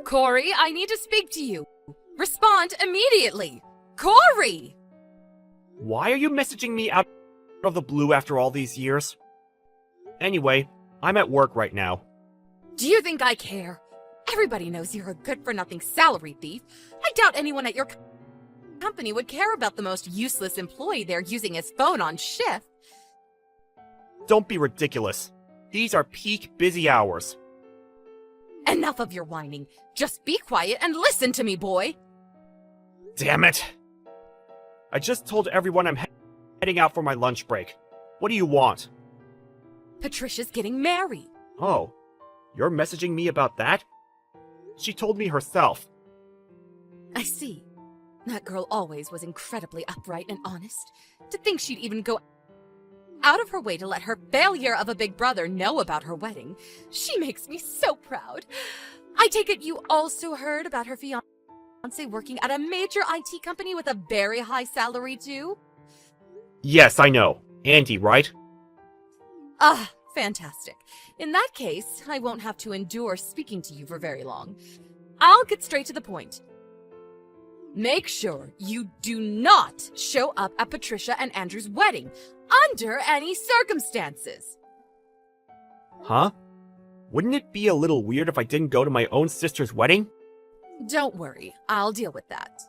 Corey, I need to speak to you. Respond immediately. Corey! Why are you messaging me out of the blue after all these years? Anyway, I'm at work right now. Do you think I care? Everybody knows you're a good-for-nothing salary thief. I doubt anyone at your company would care about the most useless employee there using his phone on shift. Don't be ridiculous. These are peak busy hours. Enough of your whining. Just be quiet and listen to me, boy. Damn it. I just told everyone I'm heading out for my lunch break. What do you want? Patricia's getting married. Oh, you're messaging me about that? She told me herself. I see. That girl always was incredibly upright and honest. To think she'd even go out of her way to let her failure of a big brother know about her wedding. She makes me so proud. I take it you also heard about her fiancé working at a major IT company with a very high salary too? Yes, I know. Andy, right? Ah, fantastic. In that case, I won't have to endure speaking to you for very long. I'll get straight to the point. Make sure you do not show up at Patricia and Andrew's wedding under any circumstances. Huh? Wouldn't it be a little weird if I didn't go to my own sister's wedding? Don't worry, I'll deal with that.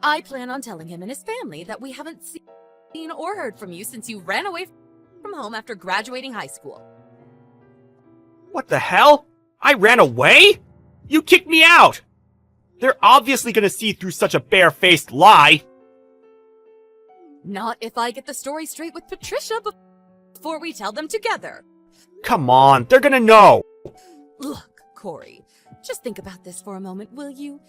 I plan on telling him and his family that we haven't seen or heard from you since you ran away from home after graduating high school. What the hell? I ran away? You kicked me out! They're obviously gonna see through such a bare-faced lie. Not if I get the story straight with Patricia before we tell them together. Come on, they're gonna know! Look, Corey, just think about this for a moment, will you?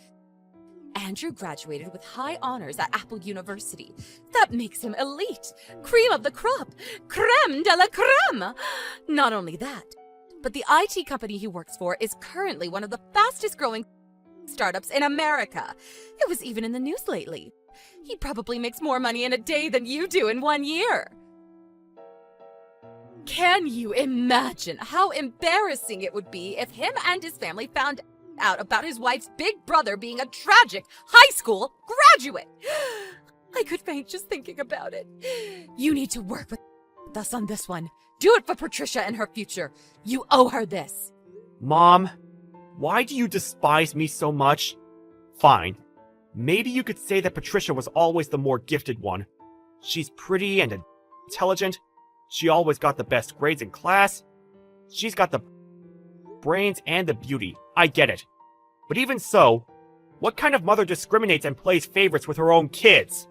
Andrew graduated with high honors at Apple University. That makes him elite, cream of the crop, creme de la creme. Not only that, but the IT company he works for is currently one of the fastest growing startups in America. It was even in the news lately. He probably makes more money in a day than you do in 1 year. Can you imagine how embarrassing it would be if him and his family found out about his wife's big brother being a tragic high school graduate? I could faint just thinking about it. You need to work with us on this one. Do it for Patricia and her future. You owe her this. Mom, why do you despise me so much? Fine. Maybe you could say that Patricia was always the more gifted one. She's pretty and intelligent. She always got the best grades in class. She's got the brains and the beauty. I get it. But even so, what kind of mother discriminates and plays favorites with her own kids?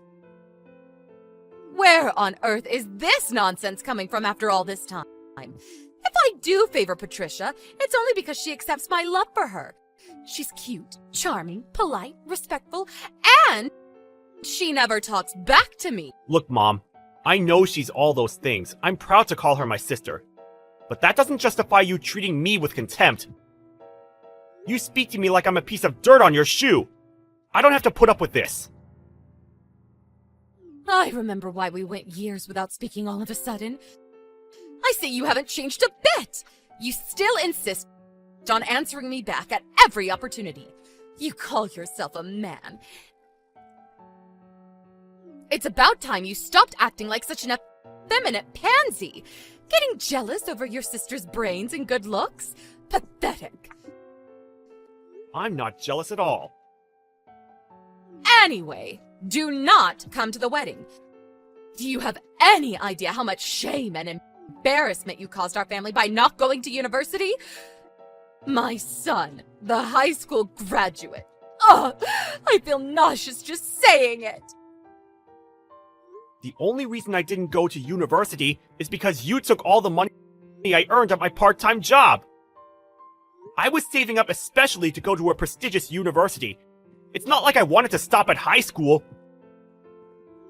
Where on earth is this nonsense coming from after all this time? If I do favor Patricia, it's only because she accepts my love for her. She's cute, charming, polite, respectful, and she never talks back to me. Look, Mom, I know she's all those things. I'm proud to call her my sister. But that doesn't justify you treating me with contempt. You speak to me like I'm a piece of dirt on your shoe. I don't have to put up with this. I remember why we went years without speaking all of a sudden. I see you haven't changed a bit. You still insist on answering me back at every opportunity. You call yourself a man. It's about time you stopped acting like such an effeminate pansy. Getting jealous over your sister's brains and good looks? Pathetic. I'm not jealous at all. Anyway, do not come to the wedding. Do you have any idea how much shame and embarrassment you caused our family by not going to university? My son, the high school graduate. Ugh, I feel nauseous just saying it. The only reason I didn't go to university is because you took all the money I earned at my part-time job. I was saving up especially to go to a prestigious university. It's not like I wanted to stop at high school.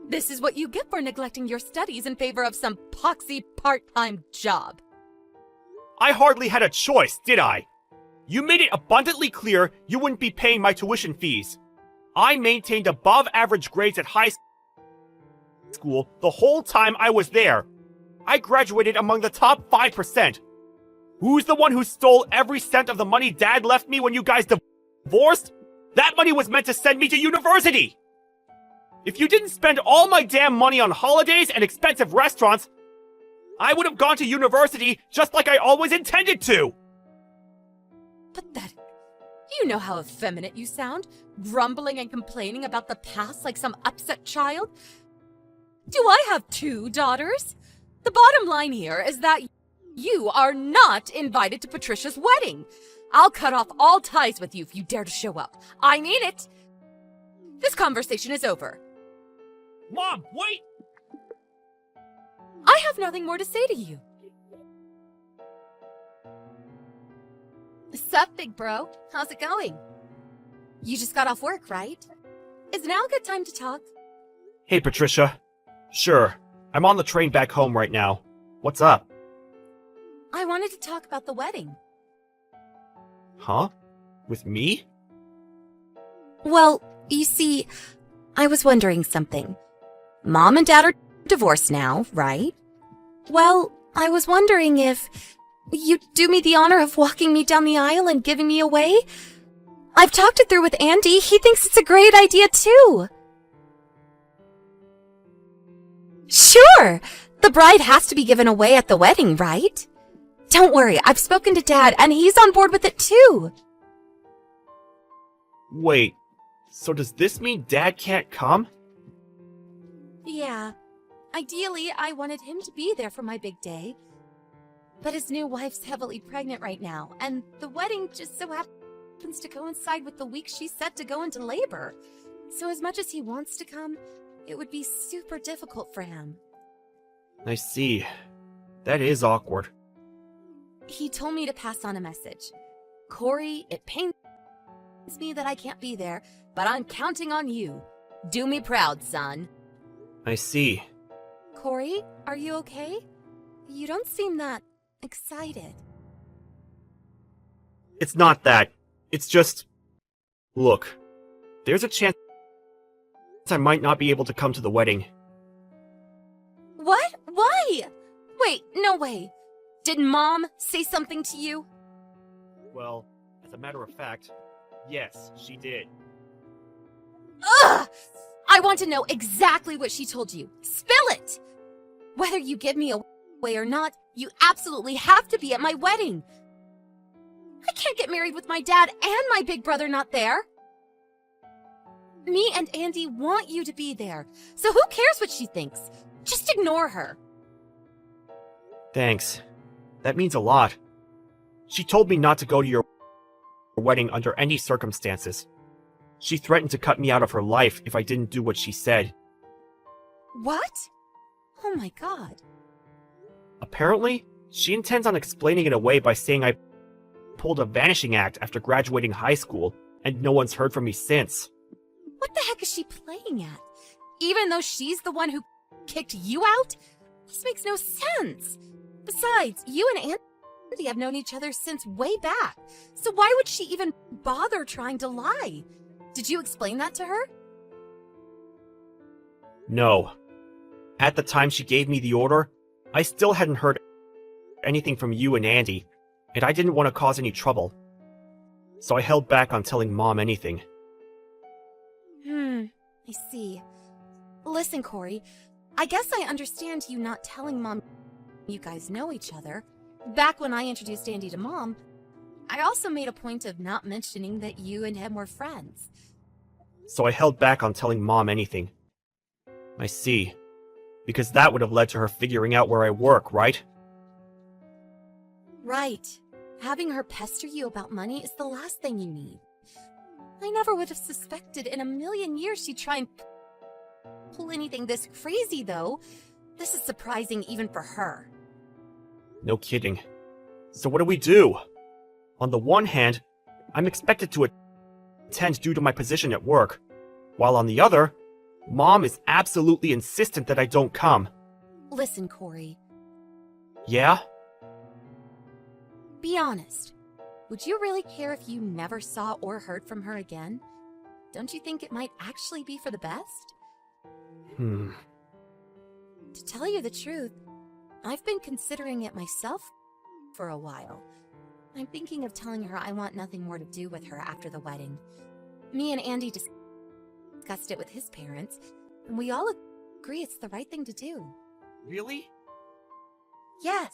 This is what you get for neglecting your studies in favor of some poxy part-time job. I hardly had a choice, did I? You made it abundantly clear you wouldn't be paying my tuition fees. I maintained above-average grades at high school the whole time I was there. I graduated among the top 5%. Who's the one who stole every cent of the money Dad left me when you guys divorced, that money was meant to send me to university! If you didn't spend all my damn money on holidays and expensive restaurants, I would have gone to university just like I always intended to! Pathetic. You know how effeminate you sound, grumbling and complaining about the past like some upset child. Do I have 2 daughters? The bottom line here is that you are not invited to Patricia's wedding. I'll cut off all ties with you if you dare to show up. I mean it. This conversation is over. Mom, wait! I have nothing more to say to you. Sup, big bro? How's it going? You just got off work, right? Is now a good time to talk? Hey, Patricia. Sure, I'm on the train back home right now. What's up? I wanted to talk about the wedding. Huh? With me? Well, you see, I was wondering something. Mom and Dad are divorced now, right? Well, I was wondering if you'd do me the honor of walking me down the aisle and giving me away? I've talked it through with Andy. He thinks it's a great idea, too. Sure! The bride has to be given away at the wedding, right? Don't worry, I've spoken to Dad, and he's on board with it, too. Wait, so does this mean Dad can't come? Yeah. Ideally, I wanted him to be there for my big day. But his new wife's heavily pregnant right now, and the wedding just so happens to coincide with the week she's set to go into labor. So as much as he wants to come, it would be super difficult for him. I see. That is awkward. He told me to pass on a message. Corey, it pains me that I can't be there, but I'm counting on you. Do me proud, son. I see. Corey, are you okay? You don't seem that excited. It's not that. It's just... Look, there's a chance I might not be able to come to the wedding. What? Why? Wait, no way. Did Mom say something to you? Well, as a matter of fact, yes, she did. Ugh! I want to know exactly what she told you. Spill it! Whether you give me away or not, you absolutely have to be at my wedding. I can't get married with my dad and my big brother not there. Me and Andy want you to be there, so who cares what she thinks? Just ignore her. Thanks. That means a lot. She told me not to go to your wedding under any circumstances. She threatened to cut me out of her life if I didn't do what she said. What? Oh my god. Apparently, she intends on explaining it away by saying I pulled a vanishing act after graduating high school, and no one's heard from me since. What the heck is she playing at? Even though she's the one who kicked you out? This makes no sense. Besides, you and Andy have known each other since way back, so why would she even bother trying to lie? Did you explain that to her? No. At the time she gave me the order, I still hadn't heard anything from you and Andy, and I didn't want to cause any trouble. So I held back on telling Mom anything. I see. Listen, Corey, I guess I understand you not telling Mom you guys know each other. Back when I introduced Andy to Mom, I also made a point of not mentioning that you and him were friends. So I held back on telling Mom anything. I see. Because that would have led to her figuring out where I work, right? Right. Having her pester you about money is the last thing you need. I never would have suspected in a million years she'd try and pull anything this crazy, though. This is surprising even for her. No kidding. So what do we do? On the one hand, I'm expected to attend due to my position at work, while on the other, Mom is absolutely insistent that I don't come. Listen, Corey. Yeah? Be honest. Would you really care if you never saw or heard from her again? Don't you think it might actually be for the best? To tell you the truth, I've been considering it myself for a while. I'm thinking of telling her I want nothing more to do with her after the wedding. Me and Andy discussed it with his parents, and we all agree it's the right thing to do. Really? Yes.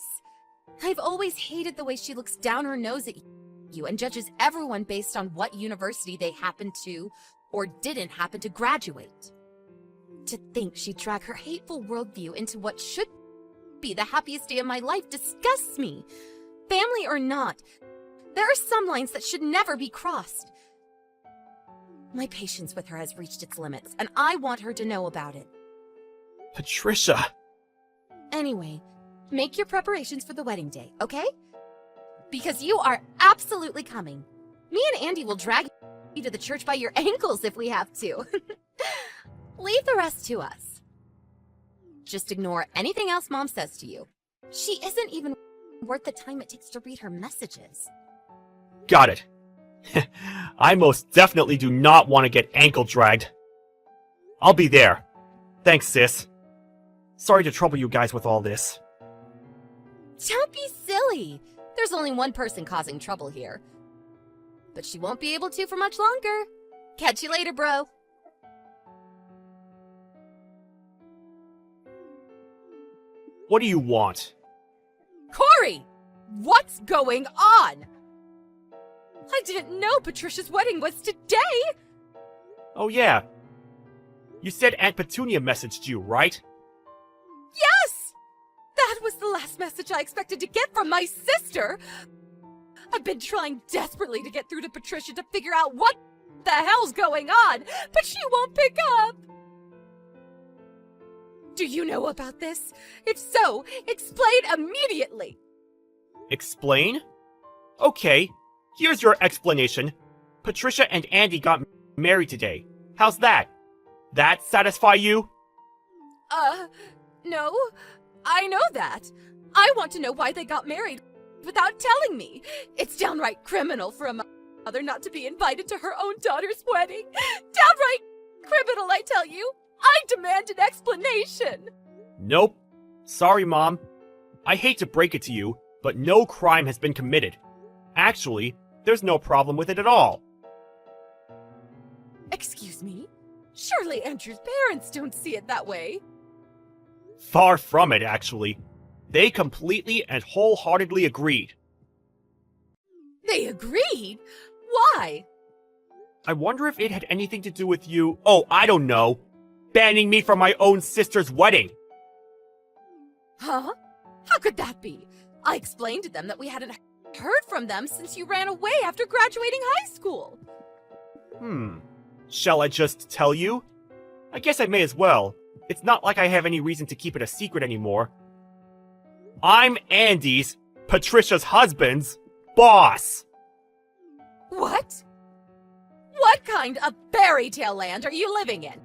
I've always hated the way she looks down her nose at you and judges everyone based on what university they happen to or didn't happen to graduate. To think she'd drag her hateful worldview into what should be the happiest day of my life disgusts me. Family or not, there are some lines that should never be crossed. My patience with her has reached its limits, and I want her to know about it. Patricia! Anyway, make your preparations for the wedding day, okay? Because you are absolutely coming. Me and Andy will drag you to the church by your ankles if we have to. Leave the rest to us. Just ignore anything else Mom says to you. She isn't even worth the time it takes to read her messages. Got it. I most definitely do not want to get ankle dragged. I'll be there. Thanks, sis. Sorry to trouble you guys with all this. Don't be silly. There's only one person causing trouble here. But she won't be able to for much longer. Catch you later, bro. What do you want? Corey! What's going on? I didn't know Patricia's wedding was today! Oh yeah. You said Aunt Petunia messaged you, right? Yes! That was the last message I expected to get from my sister! I've been trying desperately to get through to Patricia to figure out what the hell's going on, but she won't pick up! Do you know about this? If so, explain immediately! Explain? Okay, here's your explanation. Patricia and Andy got married today. How's that? That satisfy you? No. I know that. I want to know why they got married without telling me. It's downright criminal for a mother not to be invited to her own daughter's wedding. Downright criminal, I tell you. I demand an explanation. Nope. Sorry, Mom. I hate to break it to you, but no crime has been committed. Actually, there's no problem with it at all. Excuse me? Surely Andrew's parents don't see it that way. Far from it, actually. They completely and wholeheartedly agreed. They agreed? Why? I wonder if it had anything to do with you, I don't know, banning me from my own sister's wedding. Huh? How could that be? I explained to them that we hadn't heard from them since you ran away after graduating high school. Shall I just tell you? I guess I may as well. It's not like I have any reason to keep it a secret anymore. I'm Andy's, Patricia's husband's, boss! What? What kind of fairy tale land are you living in?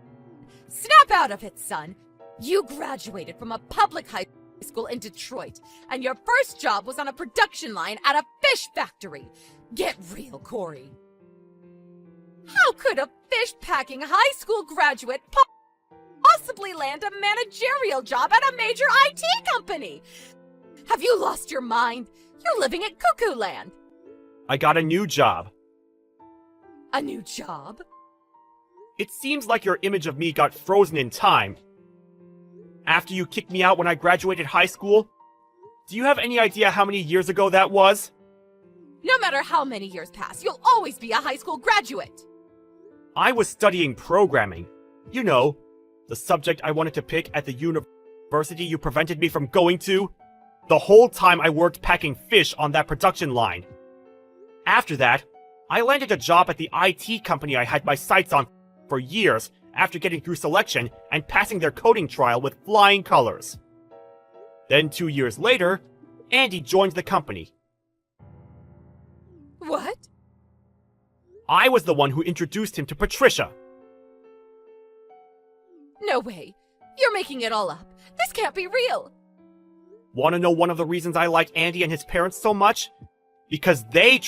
Snap out of it, son. You graduated from a public high school in Detroit, and your first job was on a production line at a fish factory. Get real, Corey. How could a fish-packing high school graduate possibly land a managerial job at a major IT company? Have you lost your mind? You're living at cuckoo land. I got a new job. A new job? It seems like your image of me got frozen in time. After you kicked me out when I graduated high school, do you have any idea how many years ago that was? No matter how many years pass, you'll always be a high school graduate. I was studying programming. You know, the subject I wanted to pick at the university you prevented me from going to. The whole time I worked packing fish on that production line. After that, I landed a job at the IT company I had my sights on for years after getting through selection and passing their coding trial with flying colors. Then 2 years later, Andy joined the company. What? I was the one who introduced him to Patricia. No way. You're making it all up. This can't be real. Want to know one of the reasons I like Andy and his parents so much? Because they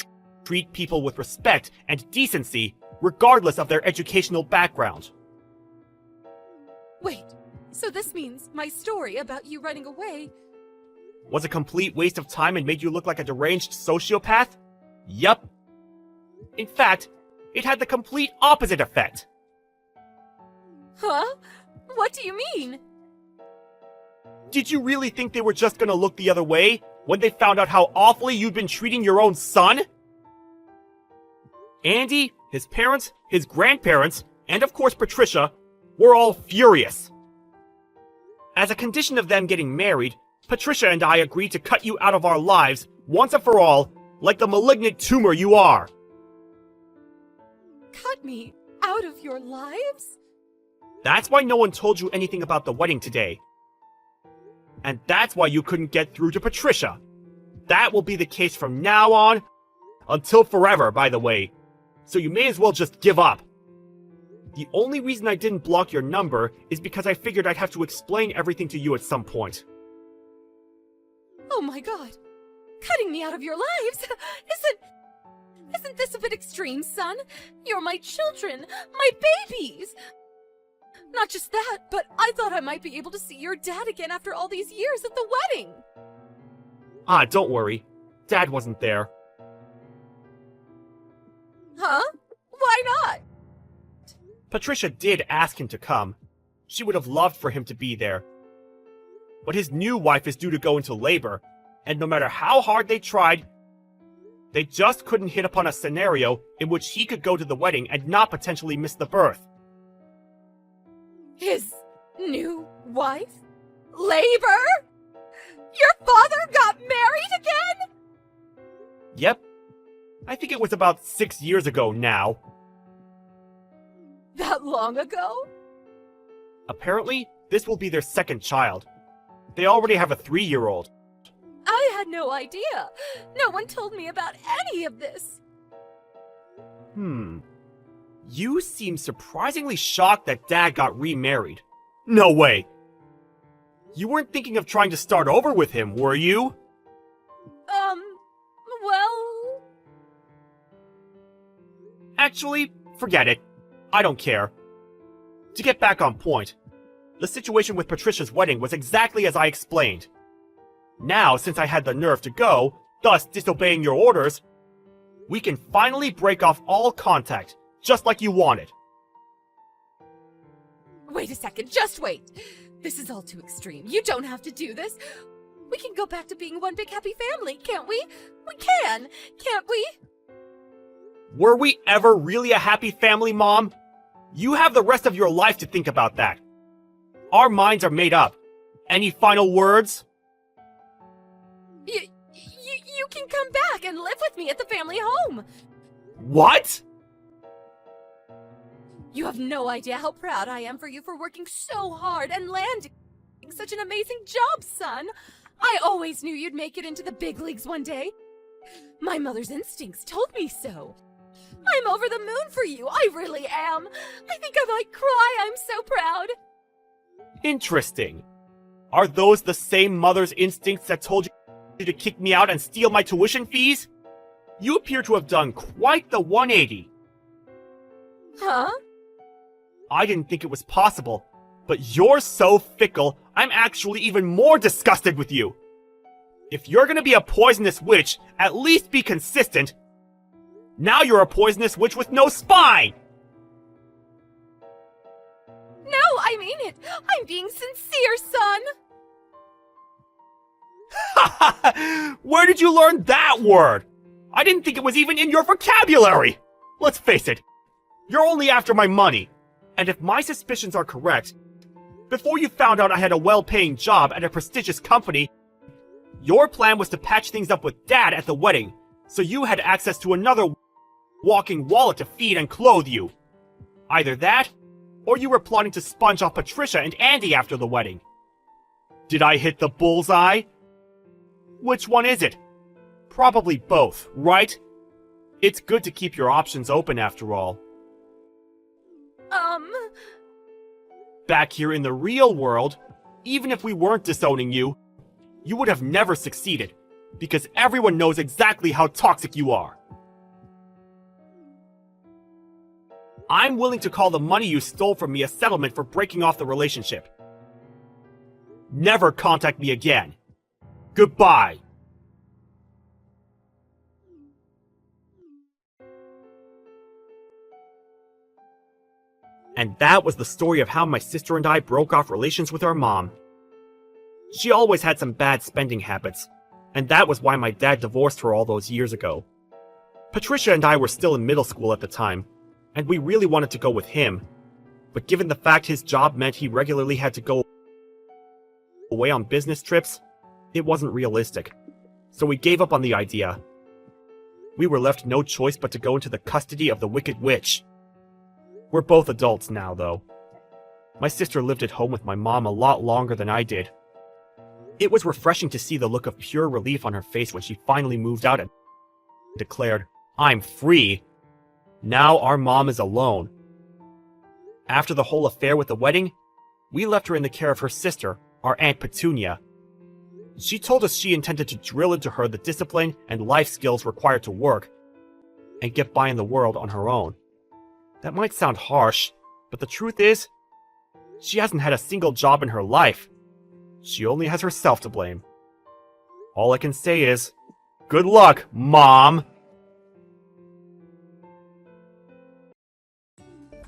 treat people with respect and decency, regardless of their educational background. Wait, so this means my story about you running away was a complete waste of time and made you look like a deranged sociopath? Yup. In fact, it had the complete opposite effect. Huh? What do you mean? Did you really think they were just gonna look the other way when they found out how awfully you'd been treating your own son? Andy, his parents, his grandparents, and of course Patricia, were all furious. As a condition of them getting married, Patricia and I agreed to cut you out of our lives once and for all, like the malignant tumor you are. Cut me out of your lives? That's why no one told you anything about the wedding today. And that's why you couldn't get through to Patricia. That will be the case from now on, until forever, by the way. So you may as well just give up. The only reason I didn't block your number is because I figured I'd have to explain everything to you at some point. Oh my god. Cutting me out of your lives? Isn't this a bit extreme, son? You're my children, my babies! Not just that, but I thought I might be able to see your dad again after all these years at the wedding! Ah, don't worry. Dad wasn't there. Huh? Why not? Patricia did ask him to come. She would have loved for him to be there. But his new wife is due to go into labor, and no matter how hard they tried, they just couldn't hit upon a scenario in which he could go to the wedding and not potentially miss the birth. His new wife? Labor? Your father got married again? Yep. I think it was about 6 years ago now. That long ago? Apparently, this will be their second child. They already have a 3-year-old. I had no idea. No one told me about any of this. You seem surprisingly shocked that Dad got remarried. No way. You weren't thinking of trying to start over with him, were you? Well... Actually, forget it. I don't care. To get back on point, the situation with Patricia's wedding was exactly as I explained. Now, since I had the nerve to go, thus disobeying your orders, we can finally break off all contact, just like you wanted. Wait a second, just wait. This is all too extreme. You don't have to do this. We can go back to being one big happy family, can't we? We can, can't we? Were we ever really a happy family, Mom? You have the rest of your life to think about that. Our minds are made up. Any final words? You can come back and live with me at the family home. What? You have no idea how proud I am for you for working so hard and landing such an amazing job, son. I always knew you'd make it into the big leagues one day. My mother's instincts told me so. I'm over the moon for you, I really am. I think I might cry, I'm so proud. Interesting. Are those the same mother's instincts that told you to kick me out and steal my tuition fees? You appear to have done quite the 180. Huh? I didn't think it was possible, but you're so fickle, I'm actually even more disgusted with you. If you're gonna be a poisonous witch, at least be consistent. Now you're a poisonous witch with no spine! No, I mean it. I'm being sincere, son. Where did you learn that word? I didn't think it was even in your vocabulary! Let's face it, you're only after my money. And if my suspicions are correct, before you found out I had a well-paying job at a prestigious company, your plan was to patch things up with Dad at the wedding, so you had access to another walking wallet to feed and clothe you. Either that, or you were plotting to sponge off Patricia and Andy after the wedding. Did I hit the bullseye? Which one is it? Probably both, right? It's good to keep your options open after all. Back here in the real world, even if we weren't disowning you, you would have never succeeded, because everyone knows exactly how toxic you are. I'm willing to call the money you stole from me a settlement for breaking off the relationship. Never contact me again. Goodbye. And that was the story of how my sister and I broke off relations with our mom. She always had some bad spending habits, and that was why my dad divorced her all those years ago. Patricia and I were still in middle school at the time, and we really wanted to go with him, but given the fact his job meant he regularly had to go away on business trips, it wasn't realistic, so we gave up on the idea. We were left no choice but to go into the custody of the Wicked Witch. We're both adults now, though. My sister lived at home with my mom a lot longer than I did. It was refreshing to see the look of pure relief on her face when she finally moved out and declared, "I'm free." Now our mom is alone. After the whole affair with the wedding, we left her in the care of her sister, our Aunt Petunia. She told us she intended to drill into her the discipline and life skills required to work and get by in the world on her own. That might sound harsh, but the truth is, she hasn't had a single job in her life. She only has herself to blame. All I can say is, good luck, Mom!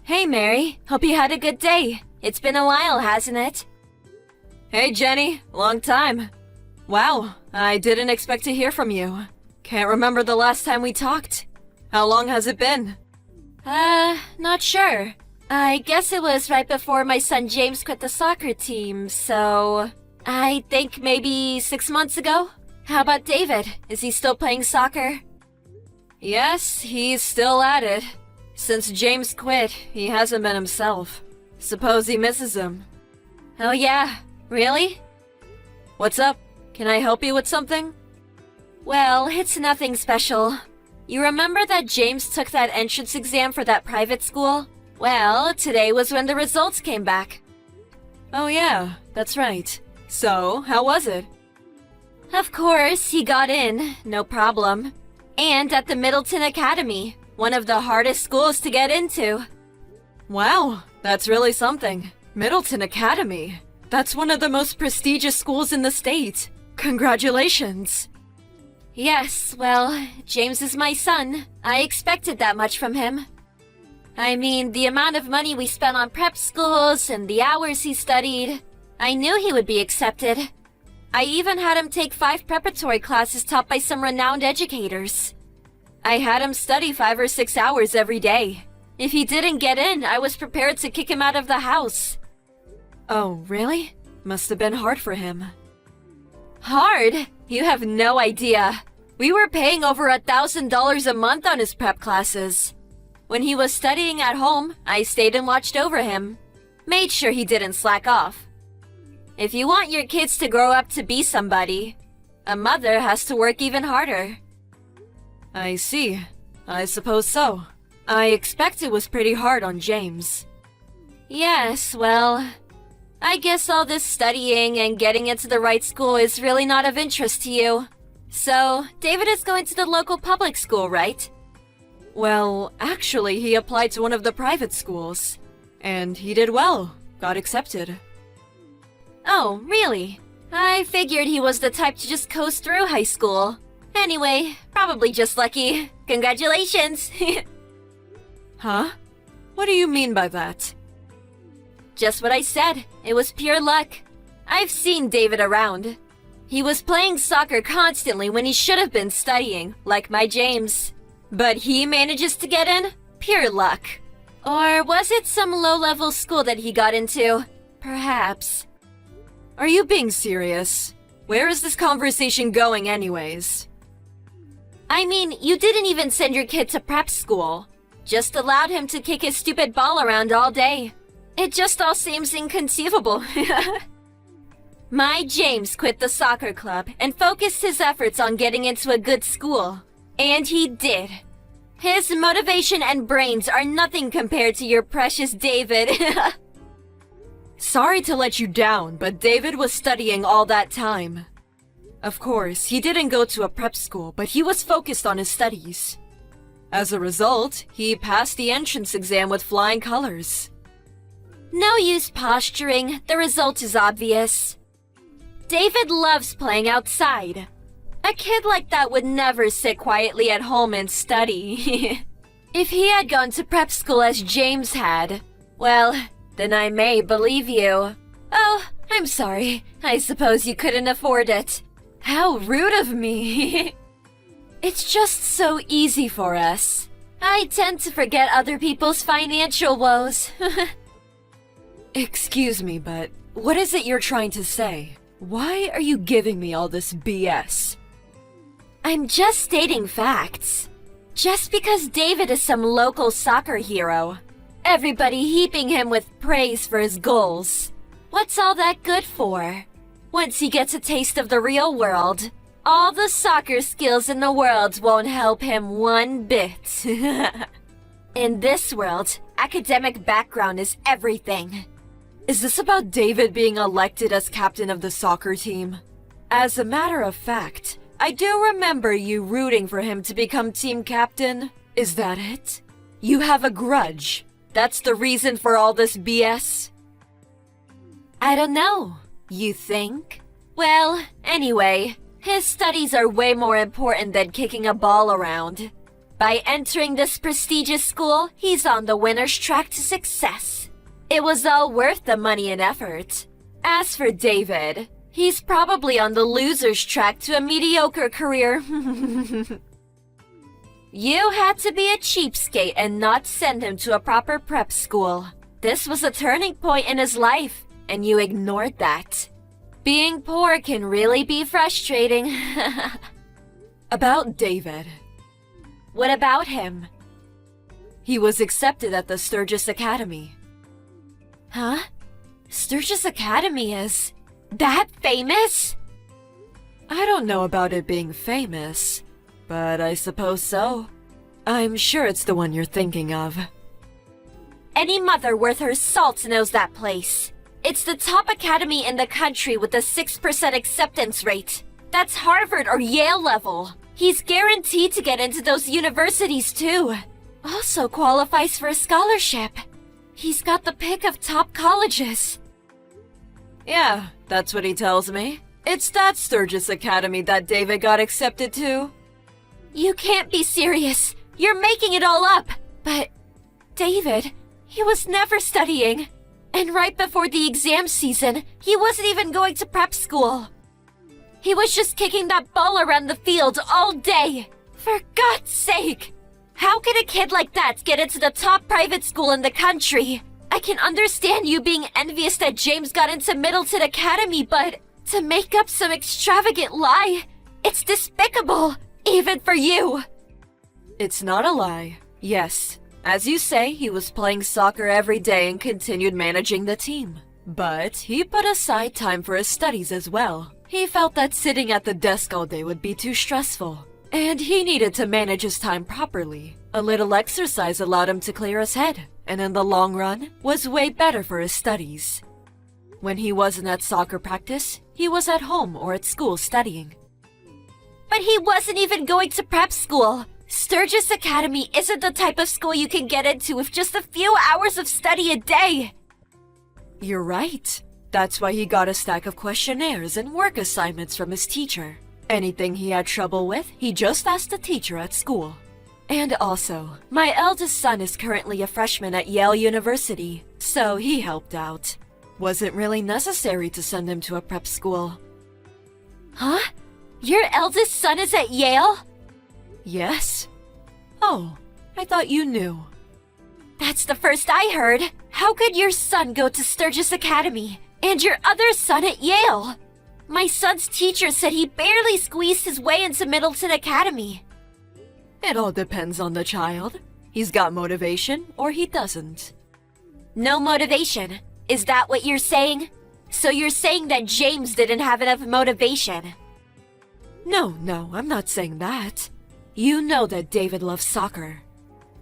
Hey, Mary. Hope you had a good day. It's been a while, hasn't it? Hey, Jenny. Long time. Wow, I didn't expect to hear from you. Can't remember the last time we talked. How long has it been? Not sure. I guess it was right before my son James quit the soccer team, so... I think maybe 6 months ago? How about David? Is he still playing soccer? Yes, he's still at it. Since James quit, he hasn't been himself. Suppose he misses him. Oh yeah, really? What's up? Can I help you with something? Well, it's nothing special. You remember that James took that entrance exam for that private school? Well, today was when the results came back. Oh yeah, that's right. So, how was it? Of course, he got in, no problem. And at the Middleton Academy, one of the hardest schools to get into. Wow, that's really something. Middleton Academy. That's one of the most prestigious schools in the state. Congratulations. Yes, well, James is my son. I expected that much from him. I mean, the amount of money we spent on prep schools and the hours he studied, I knew he would be accepted. I even had him take 5 preparatory classes taught by some renowned educators. I had him study 5 or 6 hours every day. If he didn't get in, I was prepared to kick him out of the house. Oh, really? Must have been hard for him. Hard? You have no idea. We were paying over $1,000 a month on his prep classes. When he was studying at home, I stayed and watched over him. Made sure he didn't slack off. If you want your kids to grow up to be somebody, a mother has to work even harder. I see. I suppose so. I expect it was pretty hard on James. Yes, well, I guess all this studying and getting into the right school is really not of interest to you. So, David is going to the local public school, right? Well, actually, he applied to one of the private schools. And he did well. Got accepted. Oh, really? I figured he was the type to just coast through high school. Anyway, probably just lucky. Congratulations! Huh? What do you mean by that? Just what I said. It was pure luck. I've seen David around. He was playing soccer constantly when he should have been studying, like my James. But he manages to get in? Pure luck. Or was it some low-level school that he got into? Perhaps. Are you being serious? Where is this conversation going anyways? I mean, you didn't even send your kid to prep school. Just allowed him to kick his stupid ball around all day. It just all seems inconceivable. My James quit the soccer club and focused his efforts on getting into a good school. And he did. His motivation and brains are nothing compared to your precious David. Sorry to let you down, but David was studying all that time. Of course, he didn't go to a prep school, but he was focused on his studies. As a result, he passed the entrance exam with flying colors. No use posturing. The result is obvious. David loves playing outside. A kid like that would never sit quietly at home and study. If he had gone to prep school as James had, well, then I may believe you. Oh, I'm sorry. I suppose you couldn't afford it. How rude of me. It's just so easy for us. I tend to forget other people's financial woes. Excuse me, but what is it you're trying to say? Why are you giving me all this BS? I'm just stating facts. Just because David is some local soccer hero, everybody heaping him with praise for his goals. What's all that good for? Once he gets a taste of the real world, all the soccer skills in the world won't help him one bit. In this world, academic background is everything. Is this about David being elected as captain of the soccer team? As a matter of fact, I do remember you rooting for him to become team captain. Is that it? You have a grudge. That's the reason for all this BS? I don't know. You think? Well, anyway, his studies are way more important than kicking a ball around. By entering this prestigious school, he's on the winner's track to success. It was all worth the money and effort. As for David, he's probably on the loser's track to a mediocre career. You had to be a cheapskate and not send him to a proper prep school. This was a turning point in his life, and you ignored that. Being poor can really be frustrating. About David. What about him? He was accepted at the Sturgis Academy. Huh? Sturgis Academy is that famous? I don't know about it being famous, but I suppose so. I'm sure it's the one you're thinking of. Any mother worth her salt knows that place. It's the top academy in the country with a 6% acceptance rate. That's Harvard or Yale level. He's guaranteed to get into those universities too. Also qualifies for a scholarship. He's got the pick of top colleges. Yeah, that's what he tells me. It's that Sturgis Academy that David got accepted to. You can't be serious. You're making it all up. But David, he was never studying. And right before the exam season, he wasn't even going to prep school. He was just kicking that ball around the field all day. For God's sake! How can a kid like that get into the top private school in the country? I can understand you being envious that James got into Middleton Academy, but to make up some extravagant lie, it's despicable, even for you. It's not a lie. Yes, as you say, he was playing soccer every day and continued managing the team. But he put aside time for his studies as well. He felt that sitting at the desk all day would be too stressful, and he needed to manage his time properly. A little exercise allowed him to clear his head, and in the long run, was way better for his studies. When he wasn't at soccer practice, he was at home or at school studying. But he wasn't even going to prep school. Sturgis Academy isn't the type of school you can get into with just a few hours of study a day. You're right. That's why he got a stack of questionnaires and work assignments from his teacher. Anything he had trouble with, he just asked the teacher at school. And also, my eldest son is currently a freshman at Yale University, so he helped out. Wasn't really necessary to send him to a prep school. Huh? Your eldest son is at Yale? Yes. Oh, I thought you knew. That's the first I heard. How could your son go to Sturgis Academy and your other son at Yale? My son's teacher said he barely squeezed his way into Middleton Academy. It all depends on the child. He's got motivation or he doesn't. No motivation. Is that what you're saying? So you're saying that James didn't have enough motivation? No, I'm not saying that. You know that David loves soccer.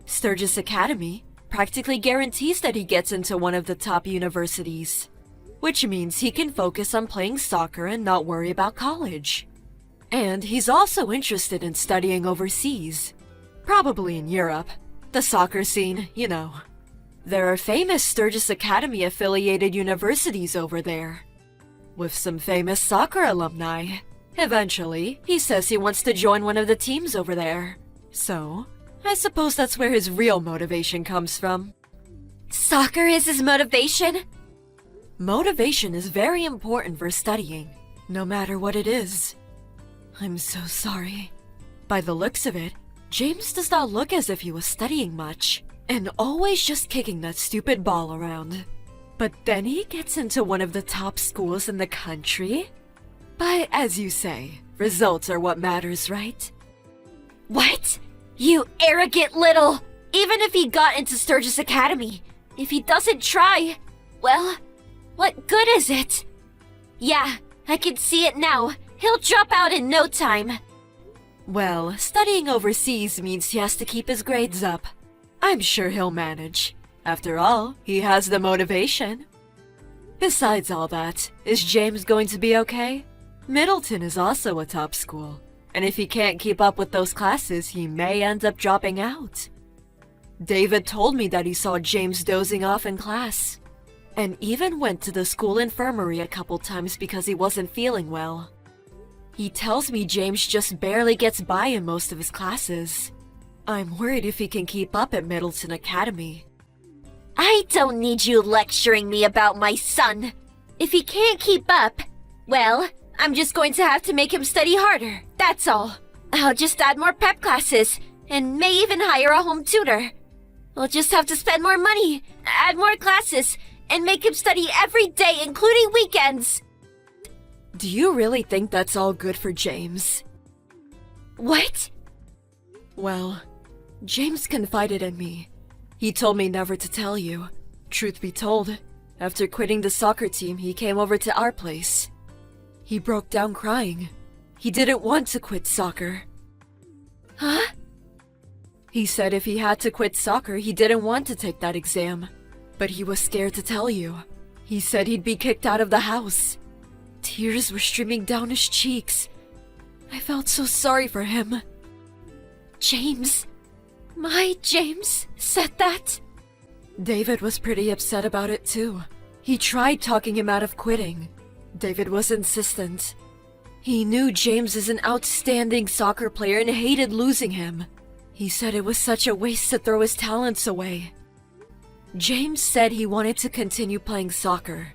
Sturgis Academy practically guarantees that he gets into one of the top universities, which means he can focus on playing soccer and not worry about college. And he's also interested in studying overseas, probably in Europe. The soccer scene, you know. There are famous Sturgis Academy affiliated universities over there. with some famous soccer alumni. Eventually, he says he wants to join one of the teams over there. So, I suppose that's where his real motivation comes from. Soccer is his motivation? Motivation is very important for studying, no matter what it is. I'm so sorry. By the looks of it, James does not look as if he was studying much, and always just kicking that stupid ball around. But then he gets into one of the top schools in the country. But as you say, results are what matters, right? What? You arrogant little... Even if he got into Sturgis Academy, if he doesn't try, well, what good is it? Yeah, I can see it now. He'll drop out in no time. Well, studying overseas means he has to keep his grades up. I'm sure he'll manage. After all, he has the motivation. Besides all that, is James going to be okay? Middleton is also a top school, and if he can't keep up with those classes, he may end up dropping out. David told me that he saw James dozing off in class, and even went to the school infirmary a couple times because he wasn't feeling well. He tells me James just barely gets by in most of his classes. I'm worried if he can keep up at Middleton Academy. I don't need you lecturing me about my son. If he can't keep up, well, I'm just going to have to make him study harder, that's all. I'll just add more prep classes, and may even hire a home tutor. We'll just have to spend more money, add more classes, and make him study every day, including weekends. Do you really think that's all good for James? What? Well, James confided in me. He told me never to tell you. Truth be told, after quitting the soccer team, he came over to our place. He broke down crying. He didn't want to quit soccer. Huh? He said if he had to quit soccer, he didn't want to take that exam. But he was scared to tell you. He said he'd be kicked out of the house. Tears were streaming down his cheeks. I felt so sorry for him. James? My James said that? David was pretty upset about it too. He tried talking him out of quitting. David was insistent. He knew James is an outstanding soccer player and hated losing him. He said it was such a waste to throw his talents away. James said he wanted to continue playing soccer.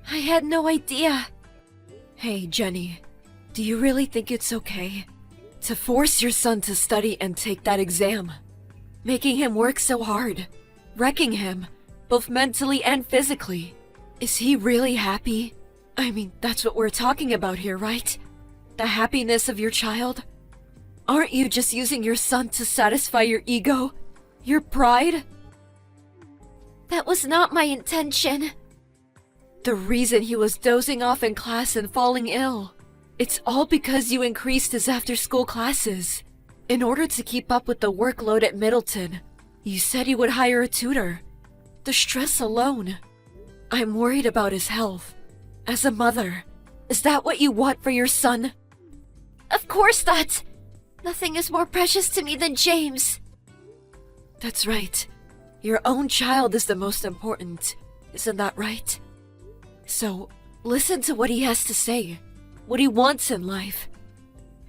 I had no idea. Hey, Jenny, do you really think it's okay to force your son to study and take that exam? Making him work so hard, wrecking him, both mentally and physically. Is he really happy? I mean, that's what we're talking about here, right? The happiness of your child? Aren't you just using your son to satisfy your ego? Your pride? That was not my intention. The reason he was dozing off in class and falling ill. It's all because you increased his after-school classes. In order to keep up with the workload at Middleton, you said you would hire a tutor. The stress alone. I'm worried about his health. As a mother, is that what you want for your son? Of course not. Nothing is more precious to me than James. That's right. Your own child is the most important. Isn't that right? So, listen to what he has to say. What he wants in life.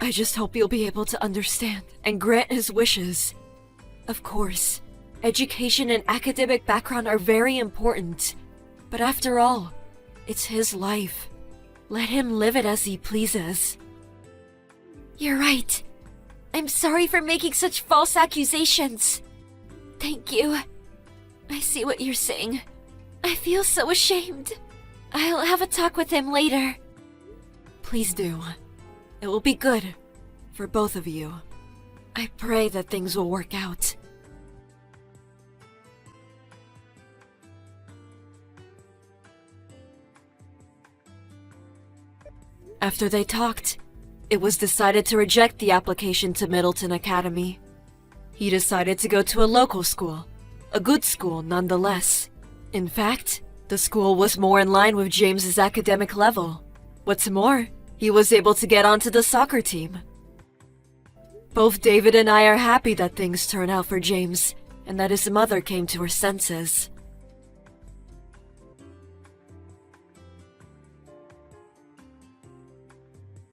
I just hope you'll be able to understand and grant his wishes. Of course, education and academic background are very important. But after all, it's his life. Let him live it as he pleases. You're right. I'm sorry for making such false accusations. Thank you. I see what you're saying. I feel so ashamed. I'll have a talk with him later. Please do. It will be good for both of you. I pray that things will work out. After they talked, it was decided to reject the application to Middleton Academy. He decided to go to a local school, a good school nonetheless. In fact, the school was more in line with James's academic level. What's more, he was able to get onto the soccer team. Both David and I are happy that things turned out for James, and that his mother came to her senses.